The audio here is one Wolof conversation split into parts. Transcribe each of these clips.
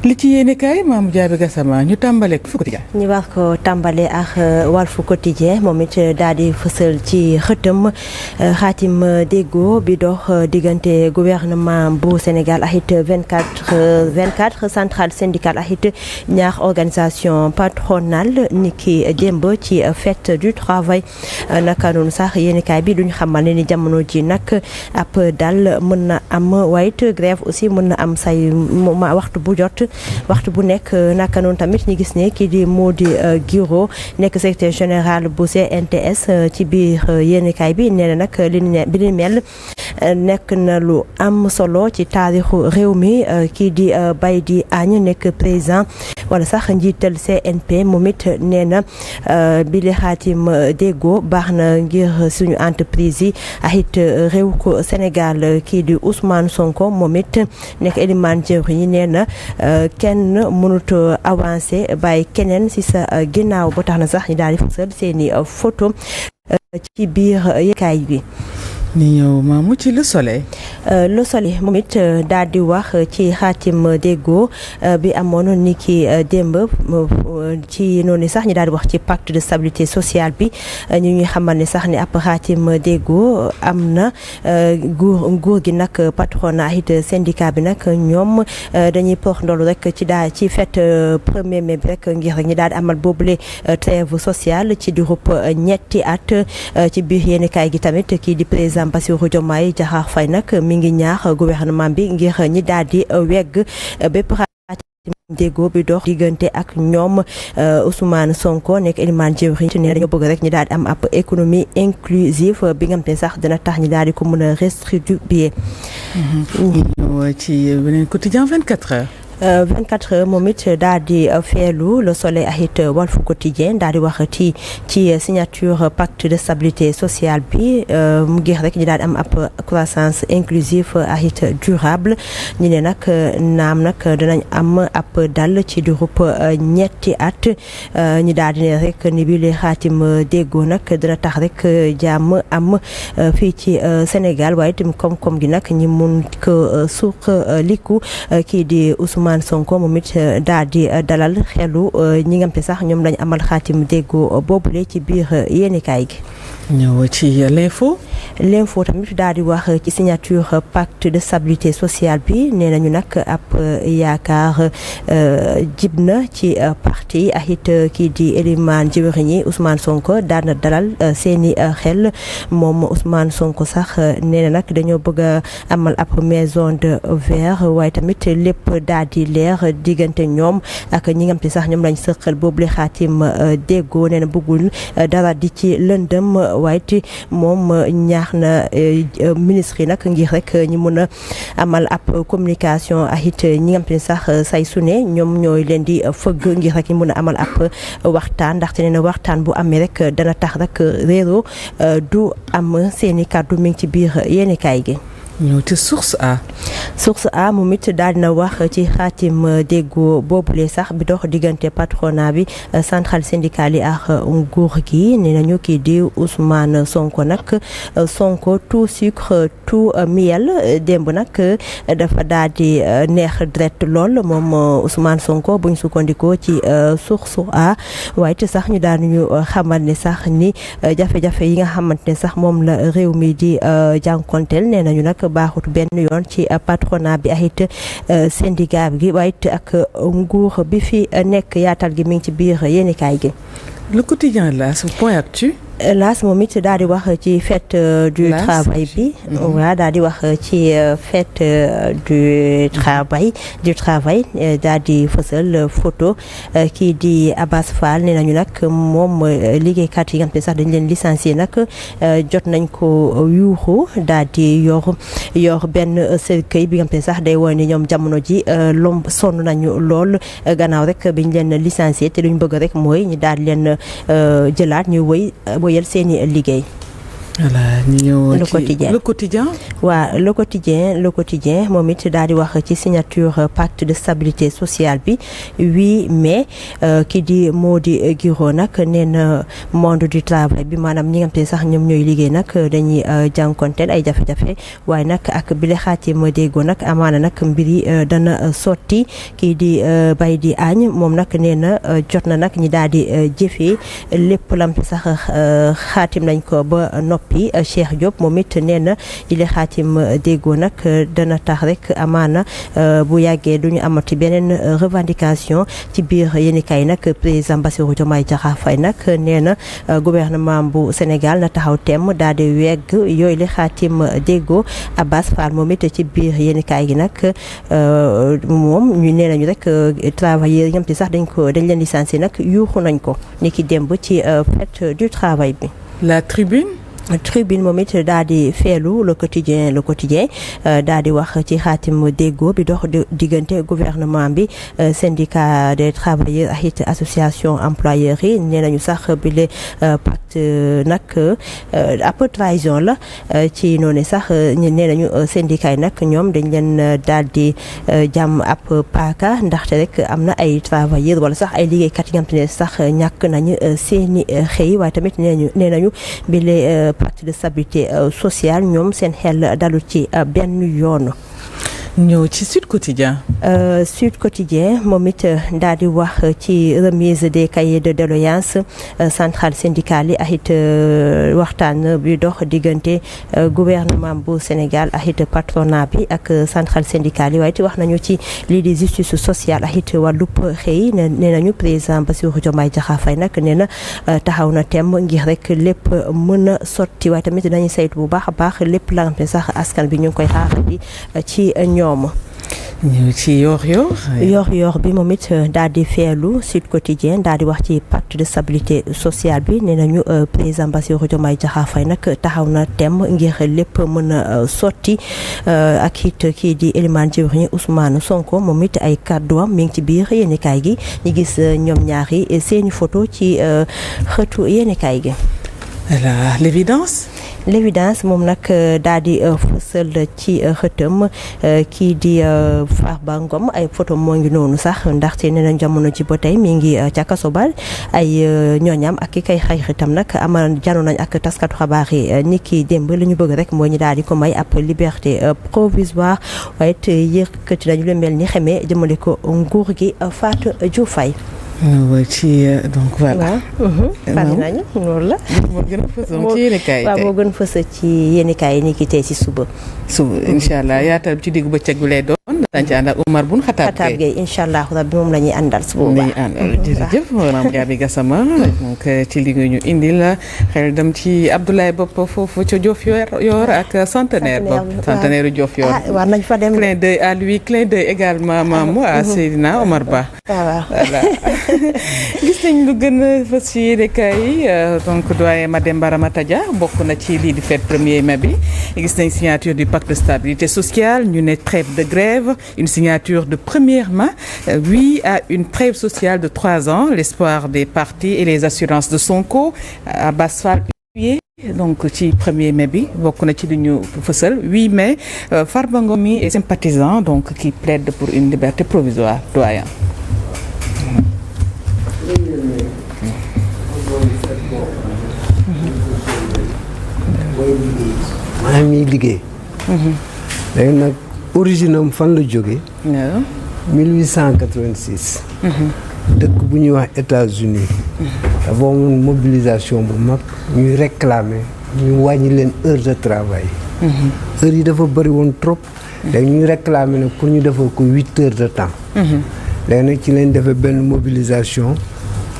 li ci yéene kaay Mamou Diaby Gassama ñu tàmbale ak Quotidien. ñu war ko tàmbale ak Walf Quotidien moom it daal di fësal ci xëtëm xaatim déggoo bi dox diggante gouvernement bu Sénégal ak it 24 centrale syndicale ak it ñaar organisation patronale niki démb ci fête du travail naka noonu sax yéene kaay bi duñu xamal ne ni jamono ji nag ab dal mën na am waaye it grève aussi mën na am say waxtu bu jot. waxtu bu nekk naka noonu tamit ñu gis ne kii di Mody Guiro nekk secrétaire général bu CNTS ci biir yéenekaay bi nee na nag bi ni mel nekk na lu am solo ci taarixu réew mi kii di Baydi Agne nekk président wala sax njiital CNP moom it nee na bi li xaatim déggoo baax na ngir suñu entreprise yi ak it réew ko Sénégal kii di Ousmane Sonko moom it nekk élimaan jëwriñ yi nee na kenn mënut avancé bàyyi keneen ci sa ginnaaw ba tax na sax ñu daal di fësal seeni photo ci biir yëkkaay bi. ni ñëw maamu ci Le Soleil. Le Soleil moom it daal di wax ci xaatim déggoo bi amoon ni ki démb ci noonu sax ñu daal di wax ci pacte de stabilité sociale bi ñu ñuy xamal ne sax ni ab xaatim déggoo am na nguur gi nag patronat it syndicat bi nag ñoom dañuy pox ndolu rek ci fête 1er mai bi rek ngir rek ñu daal di amal boobule trêve sociale ci diirub ñetti at ci biir yéenekaay gi tamit kii di président Bassirou Diomaye Diakhar Faye nag mi ngi ñaax gouvernement bi ngir ñi daal di wegg bépp déggoo bi dox diggante ak ñoom Ousmane Sonko nekk élimaan jëwriñ ci ne dañoo bëgg rek ñi daal di am ab économie inclusive bi nga xam te sax dina tax ñi daal di ko mën a redistribuer. ci beneen Quotidien 24 heures. 24 heures moom it daal di feelu Le Soleil ak it Walf Quotidien daal di wax ci signature pacte de stabilité sociale bi mu ngi rek ñu daal di am ab croissance inclusive ak it durable ñu ne nag naam nag dinañ am ab dal ci diirub ñetti at ñu daal di ne rek ni bi li xaatim déggoo nag dina tax rek jàmm am fii ci Sénégal waaye itam koom-koom gi nag ñi mun ko suqaliku kii di Ousmane Sonko moom it daal di dalal xelu ñi nga xam te sax ñoom lañ amal xaatim déggoo boobule ci biir yéenekaay gi. ñëw ci l'info tamit daal di wax ci signature pacte de stabilité sociale bi nee nañu nag ab yaakaar jib na ci parti ak it kii di élimaan jëwriñ yi Ousmane Sonko daal na dalal seeni xel moom Ousmane Sonko sax nee na nag dañoo bëgg a amal ab maison de verre waaye tamit lépp daal di leer diggante ñoom ak ñi nga xam te sax ñoom lañ sëqal boobule xaatim déggoo nee na bëggul dara di ci lëndëm waaye moom ñaax na ministre yi nag ngir rek ñu mën a amal ab communication ak it ñi nga xam te sax say su ne ñoom ñooy leen di fëgg ngir rek ñu mën a amal ab waxtaan ndaxte nee na waxtaan bu amee rek dana tax rek réero du am seeni kàddu mi ngi ci biir yéenekaay gi. ñëw ci Source A moom it daal dina wax ci xaatim déggoo boobule sax bi dox diggante patronat bi centrale syndicale yi ak nguur gi nee nañu kii di Ousmane Sonko nag Sonko tout sucre tout miel démb nag dafa daal di neex dret lool moom Ousmane Sonko buñ sukkandikoo ci Source A waaye te sax ñu daan ñu xamal ne sax ni jafe-jafe yi nga xamante ne sax moom la réew mi di jànkonteel nee nañu nag baaxut benn yoon ci patronat bi ak it syndicat bi waaye it ak nguur bi fi nekk yaatal gi mi ngi ci biir yéenekaay gi. Le Quotidien là ce point actu. Laas moom it daal di wax ci fête du travail bi waaw daal di wax ci fête du travail daal di fësal photo kii di Abass Fall nee nañu nag moom liggéeykat yi nga xam ne sax dañ leen licencié nag jot nañ ko yuuxu daal di yor benn cercueil bi nga xam ne sax day woon ni ñoom jamono ji sonn nañu lool gannaaw rek biñ leen licencié te luñ bëgg rek mooy ñu daal di leen jëlaat ñu wëyal seeni liggéey. voilà ñu ñëw le quotidien le quotidien. waaw le quotidien moom it daal di wax ci signature pacte de stabilité sociale bi 8 mai ki di Mody Guiro nag nee na monde du travail bi maanaam ñi nga xam te sax ñoom ñooy liggéey nag dañuy jànkonteel ay jafe-jafe waaye nag ak bile xaatim déggoo nag amaana nag mbir yi dana sotti kii di bay di añ moom nag nee na jot na nag ñi daal di jëfee lépp lam sax xaatim nañ ko ba noppi Cheikh Diop moom it nee na yile xaatim déggoo nag dana tax rek amaana bu yàggee duñu amati beneen revendication ci biir yéenekaay nag président Bassirou Diomaye Diakhar Faye nag nee na gouvernement bu Sénégal na taxaw temm daal di wegg yooyu li xaatim déggoo Abbas Fall moom it ci biir yéenekaay gi nag moom ñu nee nañu rek travailleurs yi ñoom ti sax dañ leen licencié nag yuuxu nañ ko ni ki démb ci fête du travail bi. La Tribune moom it daal di feelu le quotidien daal di wax ci xaatim déggoo bi dox diggante gouvernement bi syndicat des travailleurs ak it association employeurs yi nee nañu sax bi le pacte nag ab trahison la ci noonu sax nee nañu syndicat yi nag ñoom dañ leen daal di jàmm ab paaka ndaxte rek am na ay travailleurs wala sax ay liggéeykat yi nga xam ne sax ñàkk nañu seeni xëy waaye tamit nee nañu bi le pacte de stabilité sociale ñoom seen xel dalu ci benn yoon. ñëw ci Sud Quotidien. Sud Quotidien moom it daal di wax ci remise des cahiers de doléances centrale syndicale yi ak it waxtaan bi dox diggante gouvernement bu Sénégal ak it patronat bi ak centrale syndicale yi waaye it wax nañu ci lii di justice sociale ak it wàllub xëy nee nañu président Bassirou Diomaye Diakhar Faye nag nee na taxaw na temm ngir rek lépp mën a sotti waaye tamit dinañu saytu bu baax a baax lépp la nga xam ne sax askan bi ñu ngi koy xaarandi ci ñoom. ñëw ci yor bi moom it daal di feelu Sud Quotidien daal di wax ci pacte de stabilité sociale bi nee nañu président Bassirou Diomaye Diakhar Faye nag taxaw na temm ngir lépp mën a sotti ak it kii di Elimane Djibril Ousmane Sonko moom it ay kàdduwam mi ngi ci biir yéenekaay gi ñu gis ñoom ñaari seeni photo ci xëtu yéenekaay gi. L'évidence moom nag daal di fësal ci xëtëm kii di Farba Ngom ay photo moo ngi noonu sax ndaxte nee nañ jamono ji ba tey mi ngi ca kaso ba ay ñooñam ak ki kay xaritam nag amal jano nañ ak taskatu xabaar yi ni ki démb li ñu bëgg rek mooy ñu daal di ko may ab liberté provisoire waaye it yëkkati nañu lu mel ni xamee jëmale ko nguur gi Fatou Diouf Faye. ci donc voilà. bari nañu loolu la. moo gën a fës ci yéenekaay waaw moo gën a fës ci yéenekaay yi ni ki tey si suba. incha allah yaatal ci diggu bëccëg bi lay doon. dañ ci ànd ak Omar Bun Xataab Gueye incha allah rabbi moom la ñuy àndal su boobaa. jërëjëf Mame Gaby Gassama donc ci li nga ñu indil xel dem ci Abdoulaye Bopp foofu ca Diofior ak centenaire Diofior. war nañ fa dem. clin d'œil à lui, clin d'œil également maamu à Seydina Omar Ba. waaw voilà gis nañ lu gën a fës ci yéenekaay yi donc doyen Mademba Ramata Dia bokk na ci lii di fête 1er mai bi gis nañ signature du pacte de stabilité sociale ñu ne trêve de grève, une signature de première main, oui à une trêve sociale de 3 ans, l'espoir des partis et les assurances de Sonko. Abbas Fall donc ci 1er mai bi bokk na ci li ñu fësal 8 mai Farba Ngom et sympathisants donc qui plaident pour une liberté provisoire doyen. maa ngi liggéey. léegi nag origine am fan la jógee. 1886. dëkk bu ñuy wax États-Unis. dafa amoon mobilisation bu mag ñuy réclamer ñu wàññi leen heure de travail. heure yi dafa bëri woon trop. léegi ñuy réclamer nag pour ñu defal ko 8 heures de temps. léegi nag ci leen defee benn mobilisation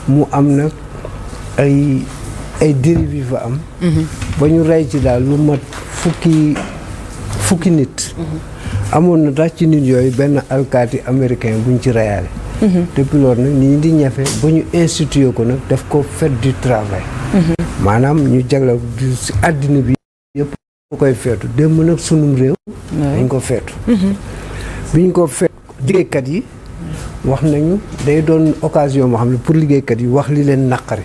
mu am nag ay dérives yu fa am. ba ñu rey ci daal lu mat fukki nit. amoon na tax ci nit yooyu benn alkaati américain buñ ci reyaale. depuis loolu nag nit ñi di ñafe ba ñu institué ko nag def ko fête du travail. maanaam ñu jagleel ci àddina bi yëpp bu koy feetu démb nag sunum réew. dañ ko feetu. bi ñu ko feetu liggéeykat yi wax nañu day doon occasion moo xam ne pour liggéeykat yi wax li leen naqari.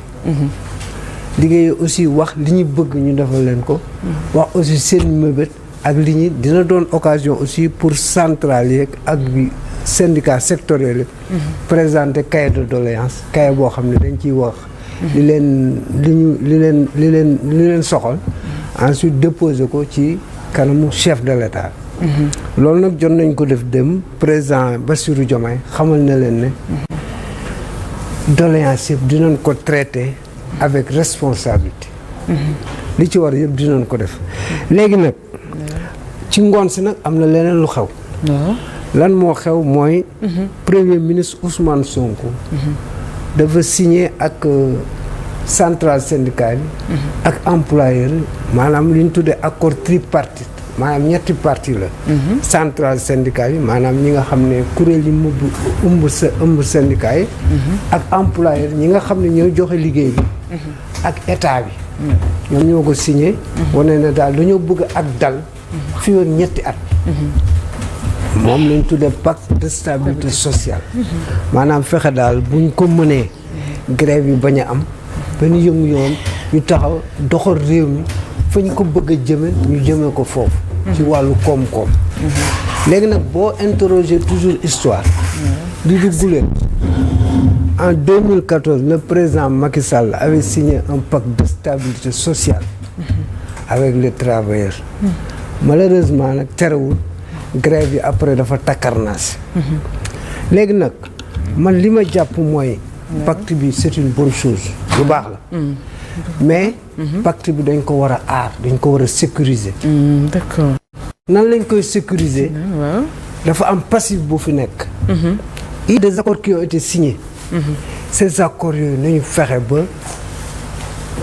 liggéey aussi wax li ñu bëgg ñu defal leen ko. wax aussi seen mëbët ak li ñi dina doon occasion aussi pour centrale yeeg ak syndicat sectoriel yi. présenter cahier de doléance cahier boo xam ne dañ ciy wax. li leen soxal. ensuite déposer ko ci kanamu chef de l'État. loolu nag jot nañ ko def dem président Bassirou Diomaye xamal na leen ne. doléance yëpp dinañ ko traiter avec responsabilité. li ci war yëpp dinañ ko def. léegi nag ci ngoon si nag am na leneen lu xew. lan moo xew mooy. premier ministre Ousmane Sonko. dafa signé ak centrale syndicale yi. ak employeur yi maanaam li ñu tuddee accord tripartite maanaam ñetti parti la. centrale syndicale yi maanaam ñi nga xam ne kuréel yi mu ëmb syndicat yi. ak employeur ñi nga xam ne ñooy joxe liggéey bi. ak état bi. ñoom ñoo ko signé. wane ne daal dañoo bëgg ak dal. fi yoon ñetti at. moom lañ tuddee pacte de stabilité sociale. maanaam fexe daal buñ ko mënee grève yi bañ a am benn yëngu-yëngu ñu taxaw doxal réew mi fañ ko bëgg a jëme ñu jëme ko foofu. ci wàllu koom-koom. léegi nag boo interroger toujours histoire. di guleen en 2014 le président Macky Sall avait signé un pacte de stabilité sociale. avec les travailleurs. malheureusement nag terewul. grève yi après dafa takkarnaas. léegi nag man li ma jàpp mooy. pacte bi c'est une bonne chose lu baax la. mais. pacte bi dañ ko war a aar dañ ko war a sécuriser. d'accord. nan lañ koy sécuriser. dafa am passif bu fi nekk. il y a des accords qui ont été signés. ces accords yooyu nañu fexe ba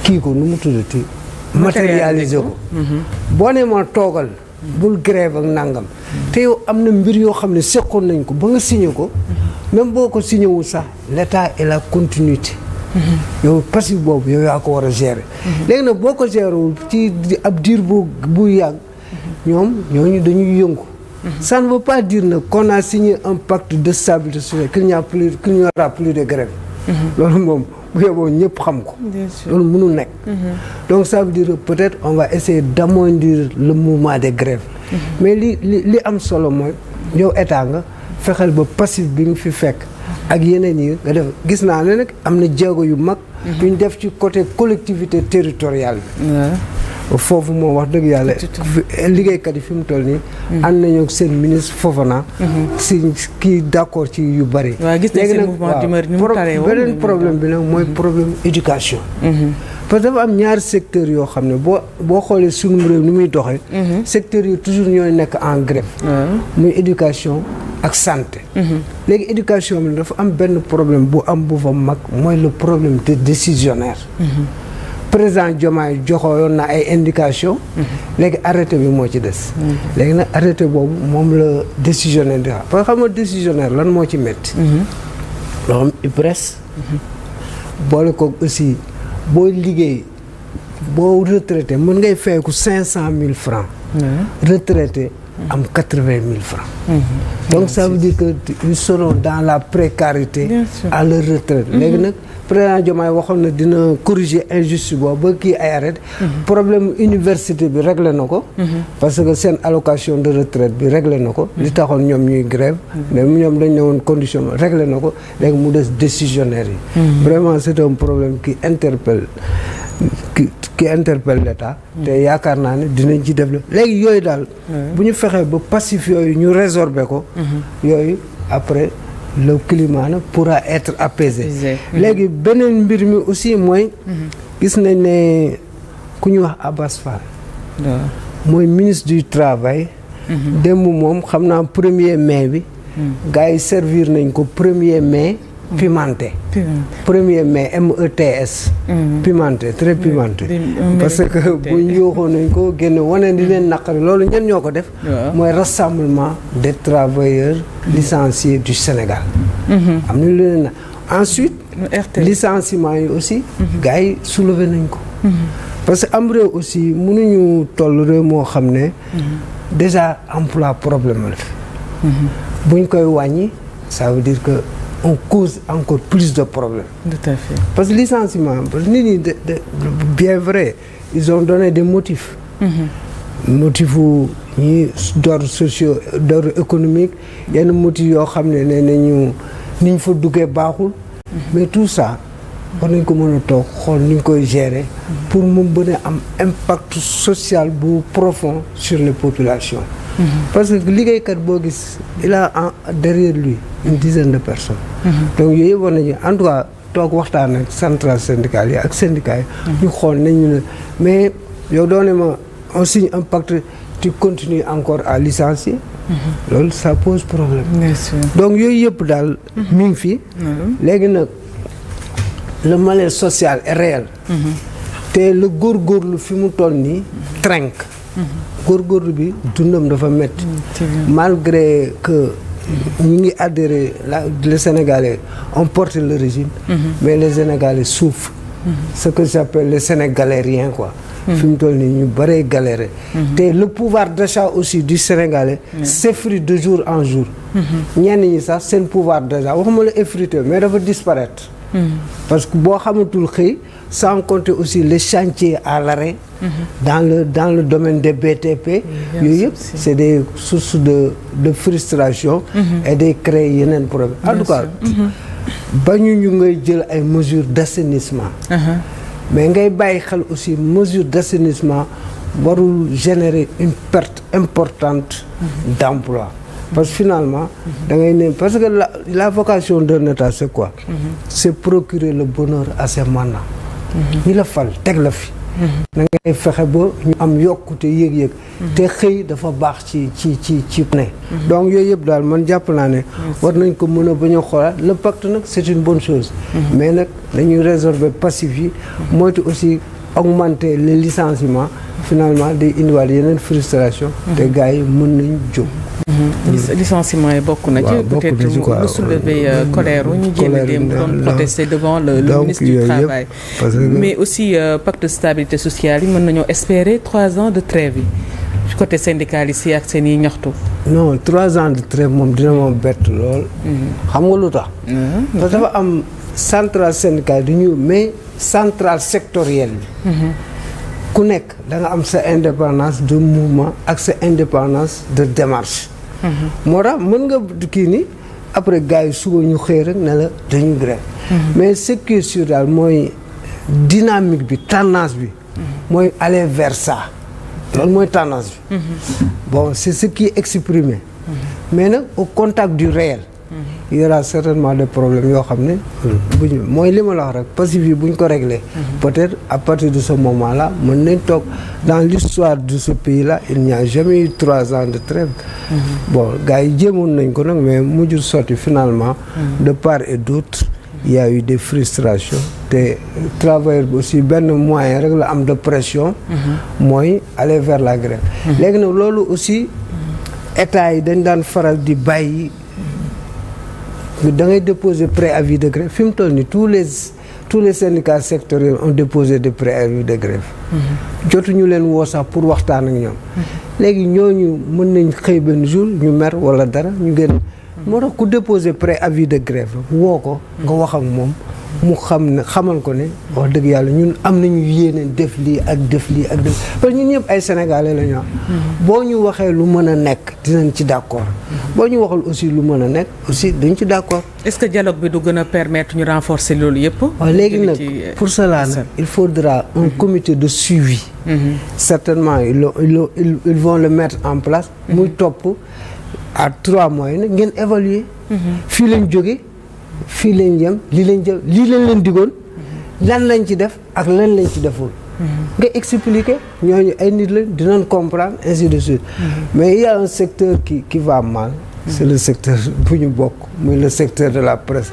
kii ko nu mu tuddati. matérialiser ko. boo nee ma toogal. bul grève ak nangam. te yow am na mbir yoo xam ne seqoon nañ ko ba nga signé ko. même boo ko signé wul sax l'état et la continuité. yow passif boobu yow yaa ko war a gérer. léegi nag boo ko gérer wul ci ab diir bu yàgg. ñooñu dañuy yëngu. ça ne veut pas dire nag qu'on a signé un pacte de stabilité sociale qu'il n'y aura plus de grève. loolu moom bu yeboo ñëpp xam ko. loolu mënul nekk. donc ça veut dire peut-être on va essayer d'amoindrir le mouvement des grèves. mais li am solo mooy yow état nga fexeel ba passif bi nga fi fekk ak yeneen yi nga def gis naa ne nag am na jéego yu mag. yu ñu def ci côté collectivité territoriale bi. foofu moom wax dëgg yàlla liggéeykat yi fi mu toll nii. ànd nañu ak seen ministre Fofana. si kii d'accord ci yu bari. waaw gis nañ seen mouvement d'humeur ni mu taree woon beneen problème bi nag mooy problème éducation. parce que dafa am ñaari secteurs yoo xam ne boo xoolee sunu réew ni muy doxee. secteurs yi toujours ñooy nekk en grève. muy éducation ak santé. léegi éducation bi dafa am benn problème bu fa mag mooy le problème de décisionnaire. président Diomaye joxoon na ay indication léegi arrêté bi moo ci des. léegi nag arrêté boobu moom la décisionnaire di wax parce que xam nga décisionnaire lan moo ci métti. loo xam IPRES. boole ko aussi boo liggéey boo retraité mën ngay fayeku 500 000 francs. retraité am 80 000 francs. donc ça veut dire que ils seront dans la précarité. à leur retraite. léegi nag président Diomaye waxoon na dina corriger injustice boobu ba kii ay arrêté. problème université bi réglé na ko. parce que seen allocation de retraite bi réglé na ko. li taxoon ñoom ñuy grève. mais ñoom dañ ne woon condition réglé na ko léegi mu des décisionnaire yi. vraiment c'est un problème qui interpelle l'État. te yaakaar naa ne dinañ ci def léegi yooyu daal. bu ñu fexee ba passif yooyu ñu résorber ko. yooyu après. le climat nag pourra être apaisé. léegi beneen mbir mi aussi mooy. gis nañ ne ku ñu wax Abass Fall. mooy ministre du travail. démb moom xam naa 1er mai bi. gars yi servir nañ ko 1er mai. pimenté. 1er mai METS. pimenté très pimenté. parce que buñ yooxoon nañ ko génne wane di leen naqari loolu ñen ñoo ko def. mooy rassemblement des travailleurs licenciés du Sénégal. am na leen na ensuite. licenciement yi aussi. gars yi soulevé nañ ko. parce que am réew aussi mënuñu toll réew moo xam ne. déjà emploi problème la. buñ koy wàññi ça veut dire que. on cause encore plus de problèmes. Tout à fait. Parce que licenciement nit ñi bien vrai ils ont donné des motifs. Motifs ñi d'ordre socio d'ordre économique yenn motifs yoo xam ne nee nañu ni ñu fa duggee baaxul. Mais tout ça war nañ ko mën a toog xool ni ñu koy gérer pour mu mën a am impact social bu profond sur les populations. Parce que liggéeykat boo gis il a derrière lui une dizaine de personnes. Donc yooyu yëpp war nañu en tout cas toog waxtaan ak centrales syndicales yi ak syndicats yi. ñu xool nañu ne mais yow doone ma on signe un pacte tu continues encore à licencier. loolu ça pose problème. Bien sûr. Donc yooyu yëpp daal. mi ngi fi. léegi nag le malaise social est réel. te le góorgóorlu fi mu toll nii trinque. góorgóorlu bi dundam dafa métti. malgré que ñu ngi adhéré les Sénégalais ont porté le régime. mais les Sénégalais souffrent. ce que j'appelle les Sénégalériens quoi. fi mu toll nii ñu bëree galéré. te le pouvoir d'achat aussi du Sénégalais. s'effrite de jour en jour. ñenn ñi sax seen pouvoir d'achat waxuma la effrité mais dafa disparaître. parce que boo xamatul xëy sans compter aussi les chantiers à l'arrêt. dans le domaine des BTP. yooyu yëpp c'est des sources de frustration. et day créer yeneen problème en tout cas. bañu ñu ngay jël ay mesures d'assainissement. mais ngay bàyyi xel aussi mesure d'assainissement warul générer une perte importante d'emploi. Parce que finalement da ngay ne parce que la vocation d'un État c'est quoi? C'est procurer le bonheur à ses mandats. ñi la fal teg la fi. da ngay fexe ba ñu am yokkute yëg-yëg. te xëy dafa baax ci ne. donc yooyu yëpp daal man jàpp naa ne. war nañ ko mën a bañ a xoolaat le pacte nag c'est une bonne chose. mais nag dañuy résorber passif yi. moytu aussi augmenter les licenciements. finalement day indiwaat yeneen frustration. te gars yi mën nañ jóg. licenciement yi bokk na ci peut-être mu soulever colère ñu jéem dem doon protester devant le ministre du travail mais aussi pacte de stabilité sociale yi mën nañoo espérer 3 ans de trêve yi côté syndicaliste yi ak seen yi ñaxtu. non 3 ans de trêve moom dina moom bett lool. xam nga lu tax. parce que dafa am centrale syndicale di ñu mais centrale sectorielle bi. ku nekk da nga am sa indépendance de mouvement ak sa indépendance de démarche. moo tax mën nga kii ni après gars yi suba ñu xëy rek ne la dañu grève. mais ce qui est sûr daal mooy dynamique bi tendance bi. mooy aller vers ça. loolu mooy tendance bi. bon c'est ce qui est exprimé. mais nag au contact du réel. il y aura certainement des problèmes yoo xam ne. buñu mooy li ma la wax rek passif yi bu ñu ko régler. peut-être à partir de ce moment-là mën nañ toog dans l'histoire de ce pays-là il n'y a jamais eu 3 ans de trêve. bon gars yi jéemoon nañ ko nag mais mujjul sotti finalement. de part et d'autre. il y a eu des frustrations te travailleur bi aussi benn moyen rek la am de pression. mooy aller vers la grève. léegi nag loolu aussi état yi dañ daan faral di bàyyi. da ngay déposer préavis de grève fi mu toll nii tous les syndicats sectoriels ont déposé des préavis de grève. jotuñu leen woo sax pour waxtaan ak ñoom. léegi ñooñu mën nañ xëy benn jour ñu mer wala dara ñu gën. moo tax ku déposer préavis de grève woo ko nga wax ak moom mu xamal ko ne wax dëgg yàlla ñun am nañu yéene def lii ak def lii ak def parce que ñun ñëpp ay sénégalais la ñu am. boo ñu waxee lu mën a nekk dinañ ci d'accord. boo ñu waxul aussi lu mën a nekk aussi dañ ci d'accord. est-ce que dialogue bi du gën a permettre ñu renforcer loolu yëpp. waaw léegi nag pour cela nag il faudra un comité de suivi. certainement ils vont le mettre en place. muy topp à 3 mois yi nag ngeen évaluer. fii lañ jóge fii lañ jëm lii lañ leen digoon lan lañ ci def ak lan lañ ci deful. nga expliquer ñooñu ay nit lañ dinañ comprendre ainsi de suite. mais il y a un secteur qui va mal. c'est le secteur bu ñu bokk muy le secteur de la presse.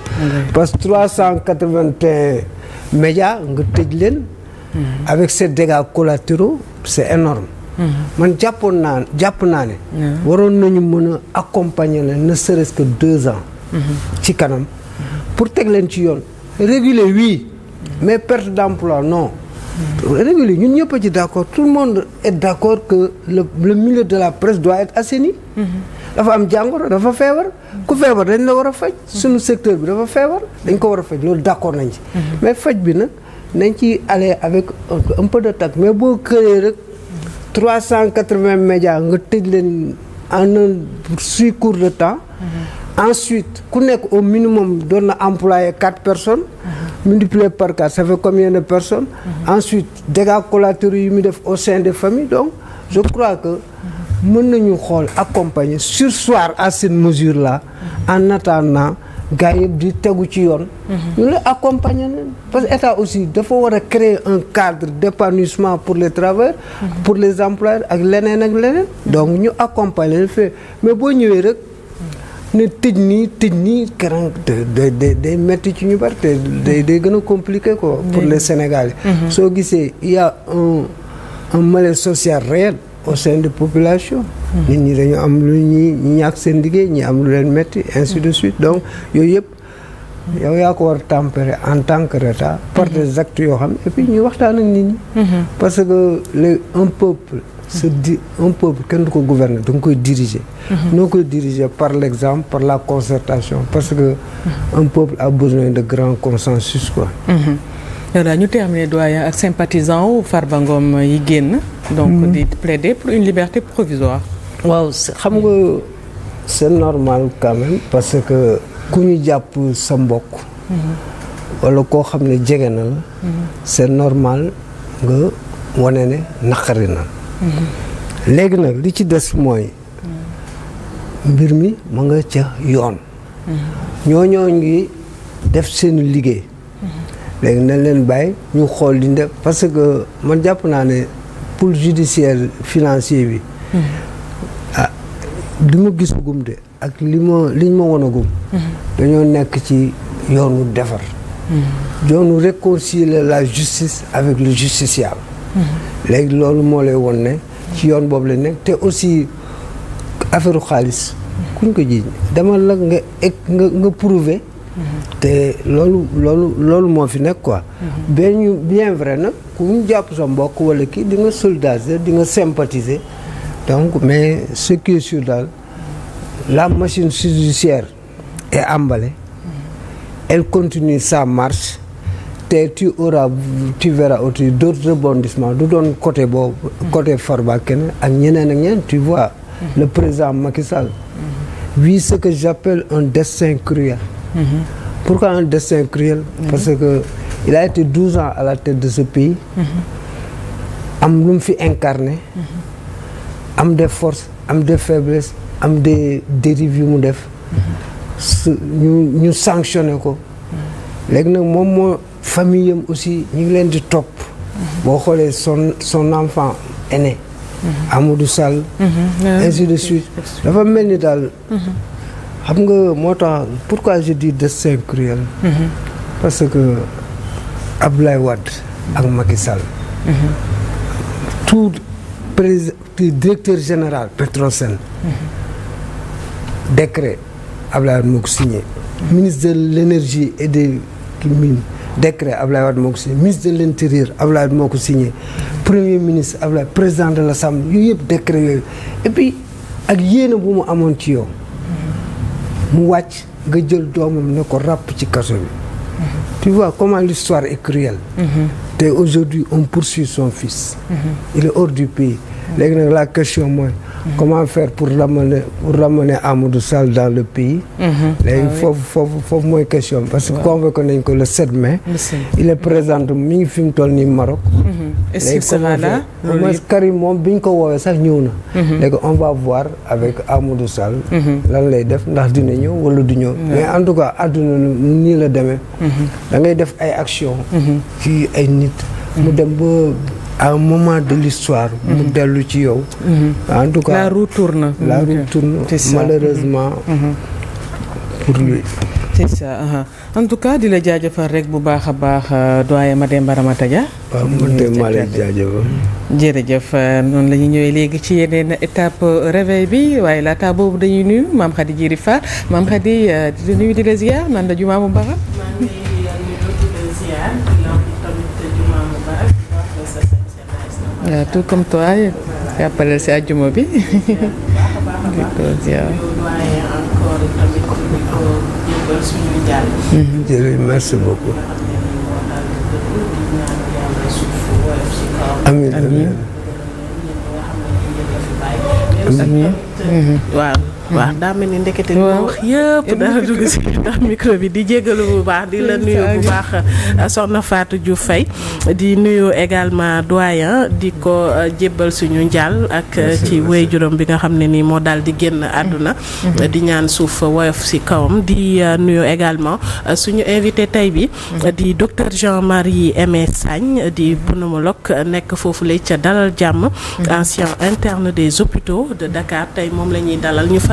parce que 381 médias nga tëj leen. avec ces dégâts collatéraux c'est énorme. man jàpp naa ne. waroon nañu mën a accompagner leen ne serait-ce que 2 ans. ci kanam pour teg leen ci yoon. réguler oui mais perte d'emploi non. réguler ñun ñëpp a ci d'accord tout le monde est d'accord que le milieu de la presse doit être assaini. dafa am jàngoro dafa feebar ku feebar dañ la war a faj suñu secteur bi dafa feebar dañ ko war a faj loolu d'accord nañ ci mais faj bi nag nañ ci aller avec un peu de tact mais boo créé rek 380 médias nga tëj leen en un si court de temps ensuite ku nekk au minimum doon na employé 4 personnes multiplié par 4 ça fait combien de personnes ensuite dégâts collatéraux yi mu def au sein des familles donc je crois que mën nañu xool accompagner surseoir à cette mesure là en attendant gars yëpp di tegu ci yoon ñu la accompagner leen parce que état aussi dafa war a créer un cadre d'épanouissement pour les travailleurs pour les employeurs ak leneen donc ñu accompagner leen fait mais boo ñëwee rek ne tëj nii keroog day metti ci ñu bari te day gën a compliqué quoi pour les Sénégalais soo gisee il y a un malaise social réel au sein de population nit ñi dañu am lu ñi ñàkk seen liggéey ñi am lu leen metti ainsi de suite donc yooyu yëpp yow yaa ko war a tempérer en tant que État par des actes yoo xam et puis ñu waxtaan ak nit ñi parce que un peuple kenn du ko gouverner da nga koy diriger noo koy diriger par l'exemple par la concertation parce que un peuple a besoin de grands consensus quoi voilà ñu terminer doyen ak sympathisant wu Farba Ngom yi génn donc di plaider pour une liberté provisoire waaw xam nga c'est normal quand même parce que ku ñu jàpp sa mbokk wala koo xam ne jege na la c'est normal nga wane ne naqari na léegi nag li ci des mooy mbir mi ma nga ca yoon ñoo ngi def seen liggéey léegi nañ leen bàyyi ñu xool di def parce que man jàpp naa ne pôle judiciaire financier bi li ma gis gum de ak liñ ma wan a gum dañoo nekk ci yoonu defar yoonu réconcilier la justice avec le justiciable léegi loolu moo lay won ne ci yoon boobu la nekk te aussi affaire xaalis kuñ ko jiiñ demal la nga prouver te loolu moo fi nekk quoi bien vrai nag ku ñu jàpp sa mbokk wala kii di nga solidariser di nga sympathiser donc mais ce qui est sûr daal la machine judiciaire est emballée elle continue sa marche te tu verras aussi d'autres rebondissements du doon côté boobu côté Farba kenn ak ñeneen tu vois le président Macky Sall vit ce que j'appelle un destin cruel pourquoi un destin cruel parce que il a été 12 ans à la tête de ce pays am lu mu fi incarné am des forces am des faiblesses am des dérives yu mu def ñu sanctionné ko léegi nag moom moo famille am aussi ñu ngi leen di topp boo xoolee son enfant aîné Amadou Sall ainsi de suite dafa mel ni daal xam nga moo tax pourquoi je dis destin cruel parce que Abdoulaye Wade ak Macky Sall tout directeur général Petrosen décret Abdoulaye Wade moo ko signé ministre de l'énergie et des mines décret Abdoulaye Wade moo ko signé ministre de l'intérieur Abdoulaye Wade moo ko signé premier ministre Abdoulaye président de l'Assemblée yooyu yëpp décret yooyu et puis ak yéene bu mu amoon ci yow mu wàcc nga jël doomam ne ko ràpp ci kaso bi tu vois comment l'histoire est cruelle te aujourd'hui on poursuit son fils il est hors du pays léegi nag la question mooy comment faire pour ramener Amadou Sall dans le pays léegi foofu mooy question parce que convoqué nañ ko le 7 mai il est présent mi ngi fi mu toll nii Maroc est-ce qu'il sera là Karim moom bi ñu ko woowee sax ñëw na léegi on va voir avec Amadou Sall lan lay def ndax dina ñëw wala du ñëw mais en tout cas àdduna nii la demee da ngay def ay action ci ay nit mu dem ba à un moment de l'histoire mu dellu ci yow en tout cas la roue tourne malheureusement pour lui c'est ça en tout cas di la jaajëfal rek bu baax a baax doyen Mademba Ramata Dia waaw man de maa lay jaajëfal jërëjëf noonu la ñuy ñëwee léegi ci yeneen étape réveil bi waaye laata boobu dañuy nuyu Mame Khady Diéry Fall Mame Khady di nuyu di la ziar naan la jumaa mubarak tout comme toi jàppaleel si àjjuma bi encore tamit di ko jébbal suñu jàll. jërëjëf merci beaucoup. amiin amiin. waaw. waaw daa mel ni ndekete li ma wax yëpp dara dugg si ndax micro bi di jégalu bu baax di la nuyu bu baax soxna Fatou Diouf Faye di nuyu également doyen di ko jébbal suñu njaal ak ci wéy juróom bi nga xam ne nii moo daal di génn àdduna di ñaan suuf woyof si kawam di nuyu également suñu invité tey bi di docteur Jean-Marie Aimé Sagne di pneumologue nekk foofu lay ca Dalal Jàmm ancien interne des hôpitaux de Dakar tey moom la ñuy dalal ñu fas